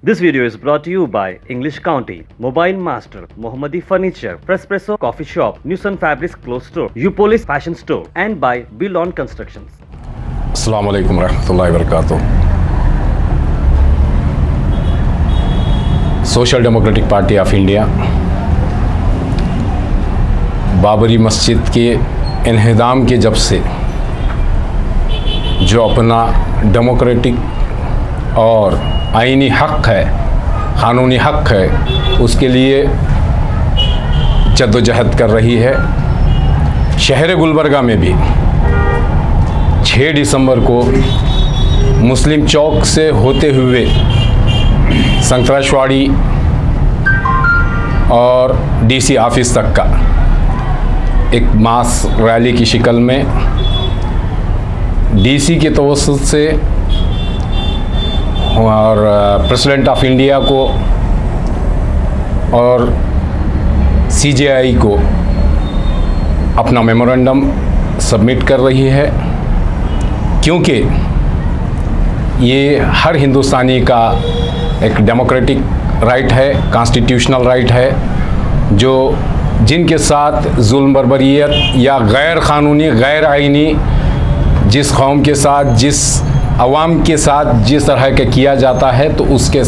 This video is brought to you by English County, Mobile Master, Mohammadi Furniture, Prespresso Coffee Shop, Newson Fabrics Clothes Store, Upolis Fashion Store, and by Billon Constructions. अस्सलामु अलैकुम रहमतुल्लाहि व बरकातुहू। Social democratic party of India Babri Masjid के इन्हिदाम के जब से जो अपना डेमोक्रेटिक और आईनी हक़ है, क़ानूनी हक़ है, उसके लिए जद्दोजहद कर रही है। शहर गुलबर्गा में भी 6 दिसंबर को मुस्लिम चौक से होते हुए संतराशवाड़ी और डीसी ऑफिस तक का एक मास रैली की शक्ल में डीसी के तवस्सुत से और प्रेसिडेंट ऑफ इंडिया को और सीजेआई को अपना मेमोरेंडम सबमिट कर रही है, क्योंकि ये हर हिंदुस्तानी का एक डेमोक्रेटिक राइट है, कॉन्स्टिट्यूशनल राइट है, जो जिनके साथ जुल्म बर्बरियत या गैर क़ानूनी गैर आइनी जिस कौम के साथ जिस अवाम के साथ जिस तरह का किया जाता है, तो उसके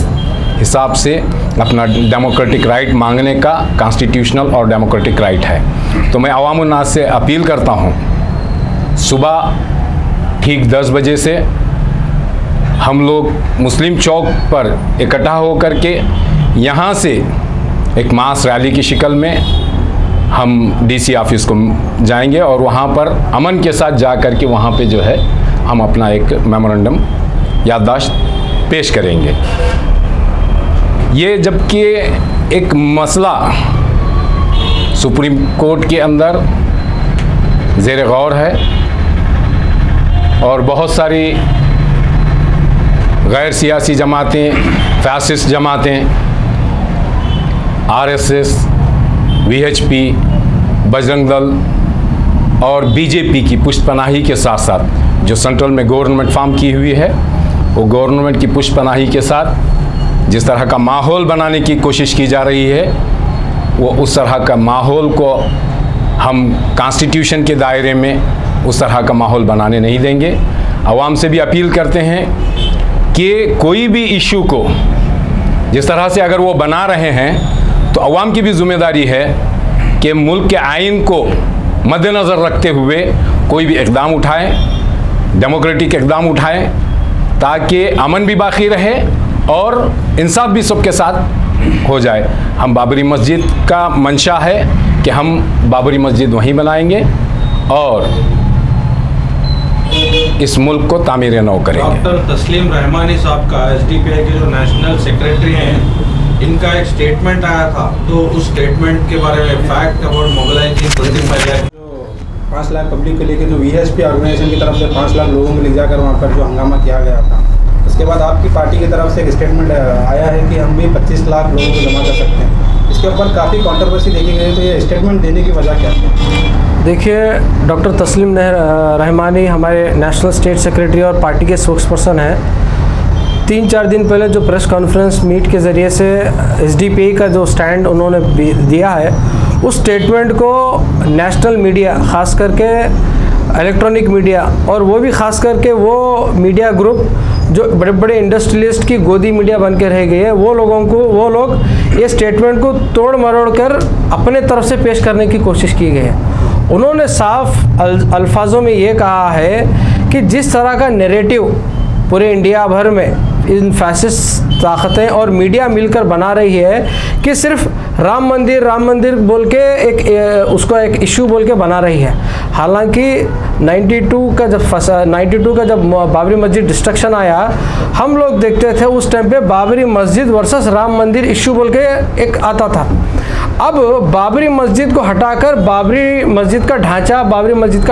हिसाब से अपना डेमोक्रेटिक राइट मांगने का कॉन्स्टिट्यूशनल और डेमोक्रेटिक राइट है। तो मैं अवामुन नास से अपील करता हूँ, सुबह ठीक 10 बजे से हम लोग मुस्लिम चौक पर इकट्ठा होकर के यहाँ से एक मास रैली की शक्ल में हम डीसी ऑफिस को जाएंगे और वहाँ पर अमन के साथ जा कर के वहाँ पे जो है हम अपना एक मेमोरेंडम याददाश्त पेश करेंगे। ये जबकि एक मसला सुप्रीम कोर्ट के अंदर ज़ेर गौर है और बहुत सारी गैर सियासी जमातें, fascist जमातें, RSS, VHP, Bajrang Dal और बीजेपी की पुष्टपनाही के साथ साथ जो सेंट्रल में गवर्नमेंट फॉर्म की हुई है, वो गवर्नमेंट की पुष्टपनाही के साथ जिस तरह का माहौल बनाने की कोशिश की जा रही है, वो उस तरह का माहौल को हम कॉन्स्टिट्यूशन के दायरे में उस तरह का माहौल बनाने नहीं देंगे। आवाम से भी अपील करते हैं कि कोई भी इशू को जिस तरह से अगर वो बना रहे हैं, तो आवाम की भी जिम्मेदारी है कि मुल्क के आइन को मद्देनज़र रखते हुए कोई भी इक़दाम उठाएं, डेमोक्रेटिक इक़दाम उठाएं, ताकि अमन भी बाकी रहे और इंसाफ भी सबके साथ हो जाए। हम बाबरी मस्जिद का मंशा है कि हम बाबरी मस्जिद वहीं बनाएंगे और इस मुल्क को तामीर नौ करेंगे। डॉक्टर तस्लीम रहमानी साहब का एसडीपीआई के जो नेशनल सेक्रेटरी हैं, इनका एक स्टेटमेंट आया था, तो उस स्टेटमेंट के बारे में fact about mobilising 5 lakh public को लेकर जो वीएचपी ऑर्गेनाइजेशन की तरफ से 5 लाख लोगों को ले जाकर वहाँ पर जो हंगामा किया गया था, उसके बाद आपकी पार्टी की तरफ से एक स्टेटमेंट आया है कि हम भी 25 लाख लोगों को जमा कर सकते हैं। इसके ऊपर काफ़ी कंट्रोवर्सी देखी गई, तो ये स्टेटमेंट देने की वजह क्या है? देखिए, डॉक्टर तस्लीम रहमानी हमारे नेशनल स्टेट सेक्रेटरी और पार्टी के स्पोक्सपर्सन हैं। 3-4 दिन पहले जो प्रेस कॉन्फ्रेंस मीट के ज़रिए से एसडीपीआई का जो स्टैंड उन्होंने दिया है, उस स्टेटमेंट को नेशनल मीडिया, ख़ास करके इलेक्ट्रॉनिक मीडिया, और वो भी ख़ास करके वो मीडिया ग्रुप जो बड़े बड़े इंडस्ट्रियलिस्ट की गोदी मीडिया बन के रह गई है, वो लोग ये स्टेटमेंट को तोड़ मरोड़ कर अपने तरफ से पेश करने की कोशिश की गई है। उन्होंने साफ अल्फाजों में ये कहा है कि जिस तरह का नैरेटिव पूरे इंडिया भर में इन फैसिस्ट ताकतें और मीडिया मिलकर बना रही है कि सिर्फ राम मंदिर बोल के उसको एक इशू बोल के बना रही है। हालांकि 92 का जब बाबरी मस्जिद डिस्ट्रक्शन आया, हम लोग देखते थे उस टाइम पे बाबरी मस्जिद वर्सेस राम मंदिर इशू बोल के एक आता था। अब बाबरी मस्जिद को हटाकर बाबरी मस्जिद का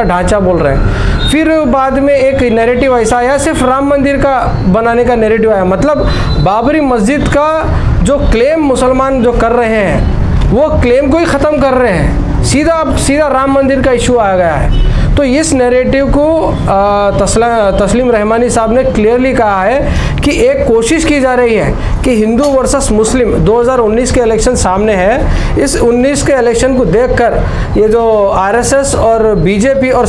ढांचा बोल रहे हैं। फिर बाद में एक नैरेटिव ऐसा आया, सिर्फ राम मंदिर का बनाने का नैरेटिव आया। मतलब बाबरी मस्जिद का जो क्लेम मुसलमान जो कर रहे हैं, वो क्लेम को ही ख़त्म कर रहे हैं, सीधा राम मंदिर का इशू आ गया है। तो इस नैरेटिव को तस्लीम रहमानी साहब ने क्लियरली कहा है कि कि एक कोशिश की जा रही है कि हिंदू वर्सेस मुस्लिम 2019 के इलेक्शन सामने है, इस 19 के इलेक्शन को देखकर ये जो आरएसएस और बीजेपी और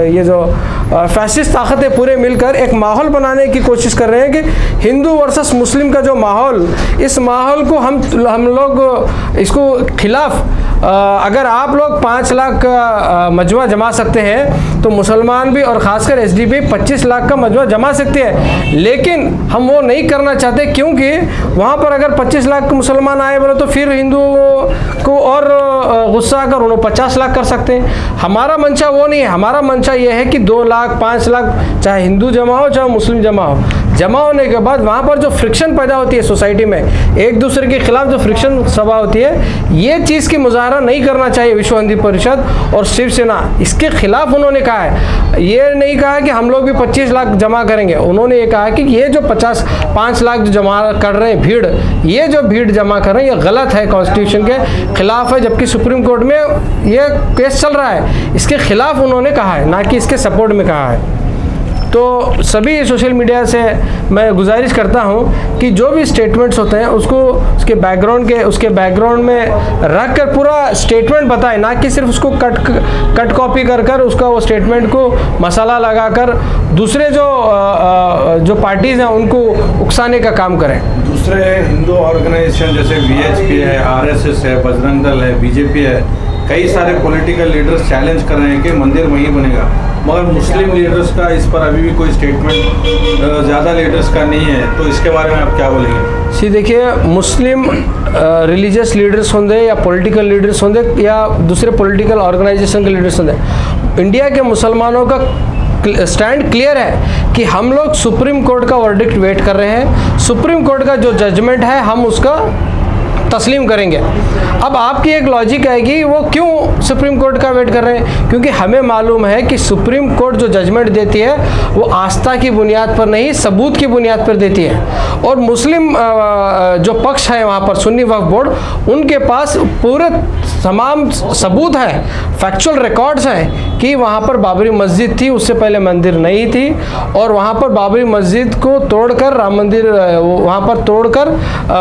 ये जो फैसिस्ट ताकतें पूरे मिलकर एक माहौल बनाने की कोशिश कर रहे हैं कि हिंदू वर्सेस मुस्लिम का जो माहौल, इस माहौल को हम लोग इसको खिलाफ अगर आप लोग 5 लाख का मजमा जमा सकते हैं तो मुसलमान भी और ख़ासकर एसडीपी 25 लाख का मजमा जमा सकते हैं, लेकिन हम वो नहीं करना चाहते क्योंकि वहाँ पर अगर 25 लाख मुसलमान आए बोले तो फिर हिंदुओं को और गुस्सा आकर उन्होंने 50 लाख कर सकते हैं। हमारा मंशा वो नहीं है, हमारा मंशा ये है कि 2 लाख 5 लाख चाहे हिंदू जमा हो चाहे मुस्लिम जमा हो, जमा होने के बाद वहाँ पर जो फ्रिक्शन पैदा होती है सोसाइटी में, एक दूसरे के खिलाफ जो फ्रिक्शन सभा होती है, ये चीज़ की मुजाहरा नहीं करना चाहिए विश्व हिंदू परिषद और शिवसेना इसके खिलाफ उन्होंने कहा है। ये नहीं कहा कि हम लोग भी 25 लाख जमा करेंगे, उन्होंने ये कहा कि ये जो 5 लाख जो जमा कर रहे हैं भीड़, ये जो भीड़ जमा कर रहे हैं ये गलत है, कॉन्स्टिट्यूशन के खिलाफ है, जबकि सुप्रीम कोर्ट में ये केस चल रहा है, इसके खिलाफ उन्होंने कहा है, ना कि इसके सपोर्ट में कहा है। तो सभी सोशल मीडिया से मैं गुजारिश करता हूं कि जो भी स्टेटमेंट्स होते हैं उसको उसके बैकग्राउंड में रख कर पूरा स्टेटमेंट बताएं, ना कि सिर्फ उसको कट कॉपी कर उसका वो स्टेटमेंट को मसाला लगाकर दूसरे जो पार्टीज़ हैं उनको उकसाने का काम करें। दूसरे हिंदू ऑर्गेनाइजेशन जैसे वीएचपी है, आरएसएस है, बजरंग दल है, बीजेपी है, कई सारे पॉलिटिकल लीडर्स चैलेंज कर रहे हैं कि मंदिर वहीं बनेगा, मगर मुस्लिम लीडर्स का इस पर अभी भी कोई स्टेटमेंट ज़्यादा लीडर्स का नहीं है, तो इसके बारे में आप क्या बोलेंगे? जी देखिए, मुस्लिम रिलीजियस लीडर्स होंगे या पॉलिटिकल लीडर्स होंगे या दूसरे पॉलिटिकल ऑर्गेनाइजेशन के लीडर्स होंगे, इंडिया के मुसलमानों का स्टैंड क्लियर है कि हम लोग सुप्रीम कोर्ट का वर्डिक्ट वेट कर रहे हैं, सुप्रीम कोर्ट का जो जजमेंट है हम उसका तस्लीम करेंगे। अब आपकी एक लॉजिक आएगी वो क्यों सुप्रीम कोर्ट का वेट कर रहे हैं, क्योंकि हमें मालूम है कि सुप्रीम कोर्ट जो जजमेंट देती है वो आस्था की बुनियाद पर नहीं सबूत की बुनियाद पर देती है, और मुस्लिम जो पक्ष है वहाँ पर सुन्नी वक्फ बोर्ड, उनके पास पूरे तमाम सबूत है, फैक्चुअल रिकॉर्ड्स हैं कि वहाँ पर बाबरी मस्जिद थी, उससे पहले मंदिर नहीं थी, और वहाँ पर बाबरी मस्जिद को तोड़कर राम मंदिर वहाँ पर तोड़कर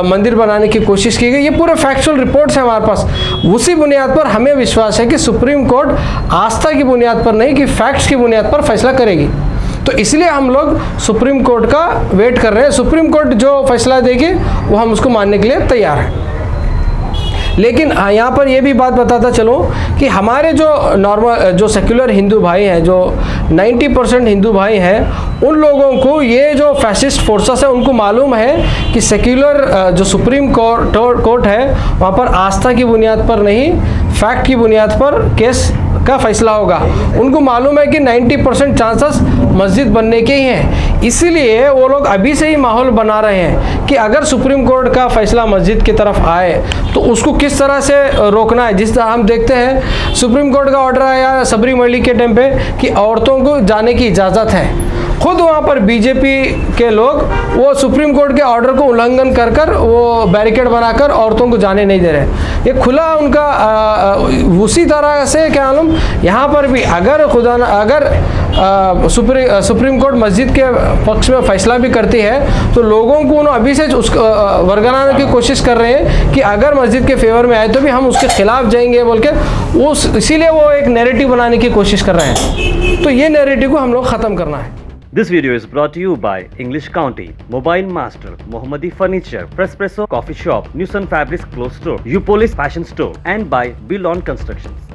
मंदिर बनाने की कोशिश की गई। ये पूरे फैक्चुअल रिपोर्ट्स हैं हमारे पास, उसी बुनियाद पर हमें विश्वास है कि सुप्रीम कोर्ट आस्था की बुनियाद पर नहीं कि फैक्ट्स की बुनियाद पर फैसला करेगी। तो इसलिए हम लोग सुप्रीम कोर्ट का वेट कर रहे हैं, सुप्रीम कोर्ट जो फैसला देगी वो हम उसको मानने के लिए तैयार हैं। लेकिन यहाँ पर ये भी बात बताता चलो कि हमारे जो नॉर्मल जो सेक्युलर हिंदू भाई हैं, जो 90% हिंदू भाई हैं, उन लोगों को ये जो फैसिस्ट फोर्सेस है उनको मालूम है कि सेक्युलर जो सुप्रीम कोर्ट है वहाँ पर आस्था की बुनियाद पर नहीं फैक्ट की बुनियाद पर केस का फैसला होगा। उनको मालूम है कि 90% चांसेस मस्जिद बनने के ही हैं, इसीलिए वो लोग अभी से ही माहौल बना रहे हैं कि अगर सुप्रीम कोर्ट का फैसला मस्जिद की तरफ आए तो उसको किस तरह से रोकना है। जिस तरह हम देखते हैं सुप्रीम कोर्ट का ऑर्डर आया सबरीमली के टाइम पे कि औरतों को जाने की इजाज़त है, खुद वहाँ पर बीजेपी के लोग वो सुप्रीम कोर्ट के ऑर्डर को उल्लंघन कर वो बैरिकेड बनाकर औरतों को जाने नहीं दे रहे। ये खुला उनका उसी तरह से क्या मालूम यहाँ पर भी अगर खुदा अगर सुप्रीम कोर्ट मस्जिद के पक्ष में फैसला भी करती है तो लोगों को उन्होंने अभी से उस वर्गनाने की कोशिश कर रहे हैं कि अगर मस्जिद के फेवर में आए तो भी हम उसके खिलाफ जाएंगे बोल के, वो इसीलिए वो एक नैरेटिव बनाने की कोशिश कर रहे हैं। तो ये नैरेटिव को हम लोग ख़त्म करना है। This video is brought to you by English County, Mobile Master, Mohammadi Furniture, Prespresso Coffee Shop, Nusan Fabrics Clothes Store, Upolis Fashion Store, and by Bill On Constructions.